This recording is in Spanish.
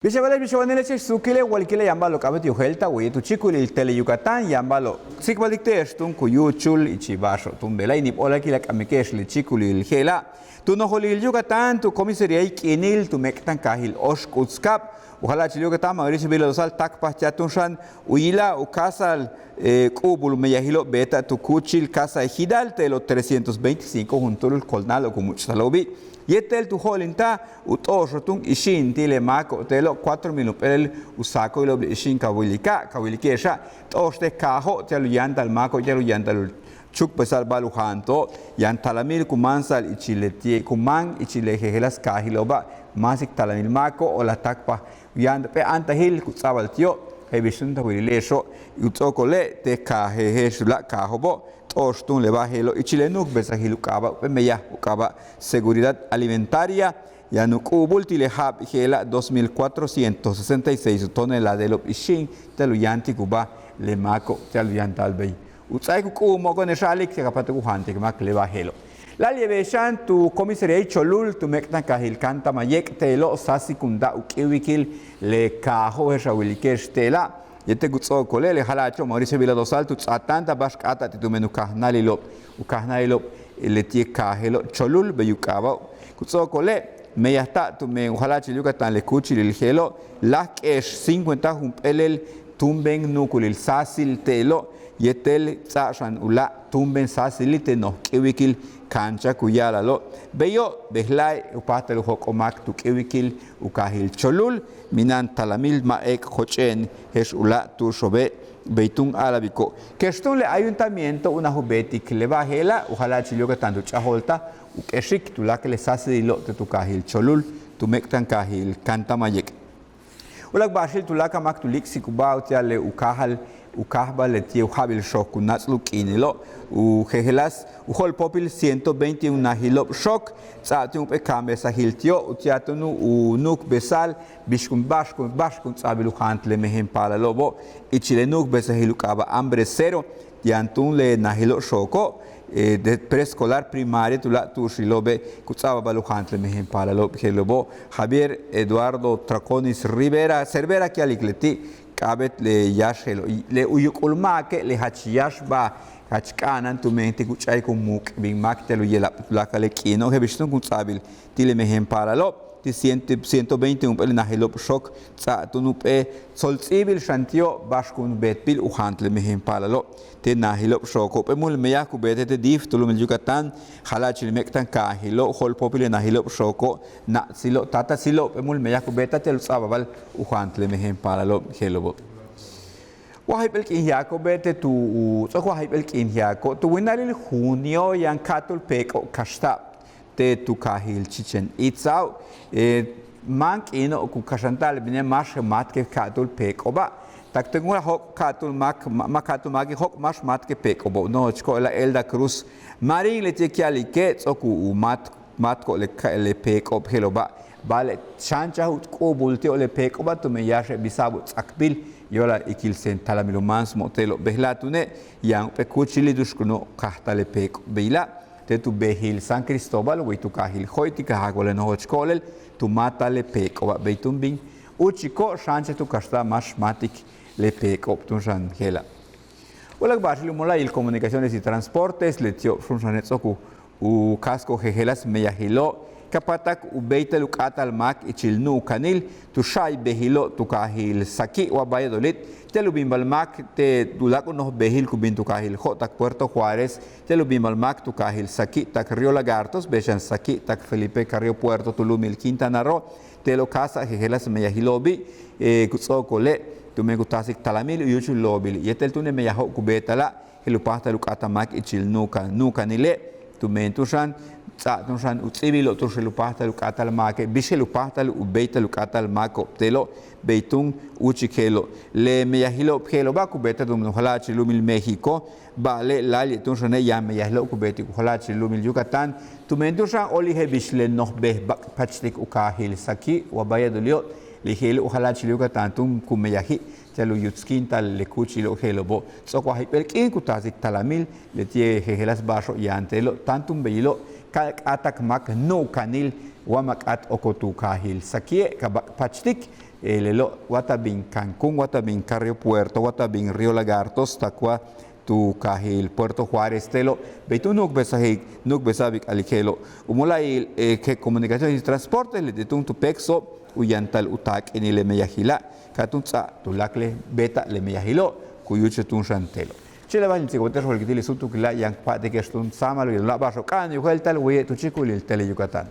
Bishawale sukile walkile yambalo kabati uhelta wetu chikuli tele Yucatán yambalo sikwalikte estun kuyuchul ichibasho tumbela inip ola kila kamikesh le chikuli ilhela tu no holil Yucatán tu komisaria ikinil tu mektan kahil oshkutskap ojalá chilio Yucatán mauricio bila dosal takpa chatunshan uila ukasal kubul meyahilo beta tu kuchil casa ejidal telo 325 juntul kolnal o kumuchtalobi Yetel tu holinta utoshotung ishin tile mako telo 4,000 pel usako ilo ishin kawilikesha toste kaho telo yantal mako telo yantal chuk pesal baluhanto yantalamil kumansal ichileti kumang ichilehelas kahiloba masik talamil mako o la takpa yanpe antahil kutsabal tio hebishunta wililesho utsokole te kaheheshula kahobo Ostun le bajelo y chilenuk besahil ukaba pemeya ukaba seguridad alimentaria ya nukubulti le hab gela 2466 toneladas de lo ishin teluyanti kuba le mako teluyantal bay utsai ku mo con shalik se kapatu kuhanti mak le bajelo la liebeshan tu comisaria cholul tu mektan kahil kanta mayek telo sasikunda ukiwikil le kaho heshawilikesh tela Yete gutso kolele halacho Mauricio Vila dosal tu atanta bashkata titumenu kahnalilo ukahnalilo letie kahelo cholul beyukaba gutso kole meyasta tu me halacho Yucatán le kuchi el gelo lakesh 50 humpelel tumben nukulil sasil telo yetel tsashan ula tumben sasilite no kiwikil kancha kuyalalo beyo behlai upatelu hokomak tu kiwikil ukahil cholul minan talamil maek hochen hesh ula tu shobe beitun alabiko keston le ayuntamiento una jubetik le bajela ojalá chilioga tanto chaholta ukeshik tu la que le sasililo tu kahil cholul tu mektan kahil kanta mayek Ulak bashil tulaka mak tulik sikubao tia le ukahal ukahba le tie uhabil shok unatslu kinilo u jehelas uhol popil 121 nahilop shok tsatung pe kambe sahiltio utiatunu unuk besal bishkun bashkun tsabilu khant le mehem pala lobo ichilenuk besahil ukaba hambre cero yantun le nahilo shoko de preescolar primaria tula tushilobe kutsaba balujantle mehem pala lo helobo Javier Eduardo Traconis Rivera Cervera que alikleti kabet le yashelo le uyukulmake le hachiyashba hachkanan tu mente kuchay kumuk bin maktelo yela lakale kino hebishton kutsabil tile mehem pala lo 121 pel nahilop shok tsa tunupe soltsibil shantio bashkun betbil uhantle mehem palalo te nahilop shoko pe mul meya kubete te dif tulum Yucatán halachil mektan kahilo hol popile nahilop shoko na silo tata silo pe mul meya kubeta tel sababal uhantle mehem palalo helobo Wahipel kinhiako bete tu tsoko wahipel kinhiako tu winalil junio yan katul peko kashta te tu kahil chichen itzau mank ino ku kashantal bine mash matke katul pekoba tak tengula hok katul makatul magi hok mash matke pekobo no chkola Elda Cruz marin le tekiali ke tsoku matko le pekob heloba bale chancha ko bulte le pekoba to me yashe bisabu tsakbil yola ikil sen talamilo mans motelo behlatune yang pe kuchili dushkuno kahtale peko beila te tu behil San Cristóbal we tu kahil hoiti kahagole no chkolel tu mata le peko beitum bin uchiko chance tu kasta mas matik le peko tunjan hela Olag bashil mola il comunicaciones y transportes le tio funcionet soku u casco helas meyahilo kapatak u beitel ukatal mak ichilnu kanil tu shay behilo tu kahil saki wa Valladolid Telubimbal Mac te dulaco no behil kubin tu kahil tak Puerto Juárez Telubimbal Mac tu kahil saki tak Río Lagartos bechan saki tak Felipe Carrillo Puerto Tulumil Quintana Roo te lo casa jehelas meyahilobi kutsokole tu me gutasik talamil yuchul lobil yetel tu ne meyaho kubetala helupata lukata Mac ichil nuka nile tu mentushan Tunsan utsibilo turshilupahta lukatal make bishelupahta ubeita lukatal mako telo beitun uchikelo le meyahilo pelo ba kubeta dum holachi lumil México bale lali tunsan ya meyahilo kubeti holachi lumil Yucatán tumentusan olihe bishle noh beh pachtik ukahil saki wa Valladolid lihil holachi Yucatán tum kumeyahi telo yutskin tal le kuchilo helobo sokwa hyperkin kutazik talamil le tie helas basho yantelo tantum beilo atak mak no kanil wamak at okotu kahil sakie kabak pachtik lelo watabin Cancún, watabin Carrio Puerto, watabin Río Lagartos, takwa tu kahil Puerto Juárez telo, beitu nuk besabik alikelo, umula que comunicación y transporte le detun tu pexo, uyantal utak en le meyahila, katunza tu lakle beta le meyahilo, kuyuche tun shantelo. Chile va el segundo rol que tiene su tu que la yang pa de que estun samalo y la bajo can y el tal we tu chico y el tele Yucatán.